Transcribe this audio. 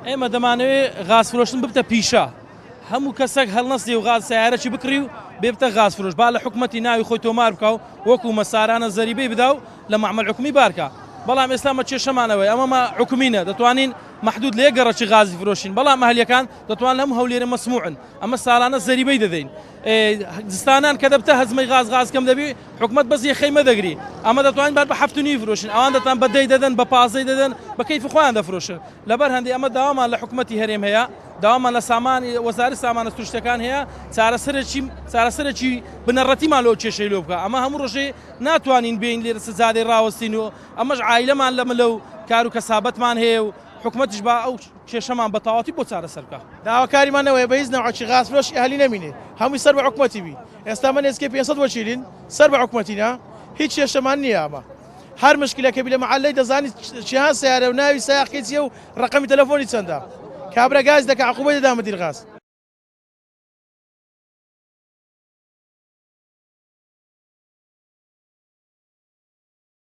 ئێمە دەمانەوێت غازفرۆشتن ببتە پیشە هەموو کەسێک هەڵنەستی و غاز سیارەکی بکڕی و بێبتە غازفرۆش با لە حکومەتی ناوی خۆی تۆمار بکە و وەکو مەسارانە زەریبەی بدا و لە معمەل حکومی بارکە بەڵام ئێستا کێشەمانەوەی ئەمەمە حکومینە دەتوانین محدود لە یەک گەڕەکی غازی فرۆشین بەڵام ئەهلیەکان دەتوان لەم هەولێرە مەسموعن ئەمە ساڵانە زەریبەی دەدەین دستانان کە دەبتە هەزمەی غاز کەم دەبی حکومەت بەس یەخەیمە دەگری ئەمە دەتوانین بار بە 7.5 فرۆشن ئەوان دەتوان بە 10 دەدەن بە 15 دەدەن بە کەیفی خۆیان دەفرۆشن لەبەر هەندێک ئەمە داوامان لە حکومەتی هەرێم هەیە داوامان لە سامانی وەزارەتی سامانە سروشتەکان هەیە چارەسەرێکی بنەڕەتیمان لەو کێشەی لێ بکە ئەمە هەموو ڕۆژێ ناتوانین بین لێرە سزادەی ڕاوەستین و ئەمەش عایلەمان لەمە لەو کار و کەسابەتمان هەیە و حکومەتیش با ئەو کێشەمان بە تەواوی بۆ چارەسەر بکە داواکاریمانەوەی بە هیچ نەوعی غازفرۆش ئەهلی نەمینێ هەمووی سەر بە حکومەتی بی ئێستا من ئێسکێ 500 وەچیلین سەر بە حکومەتینە هیچ کێشەمان نییە ئەمە هەر مشکلەکە بی لە محەلەی دەزانی چیان سیارە و ناوی سایاقی چییە و ڕقەمی تەلەفۆنی چەندە کابرا گاز دەکە عقوبەت دەدا مدیر غاز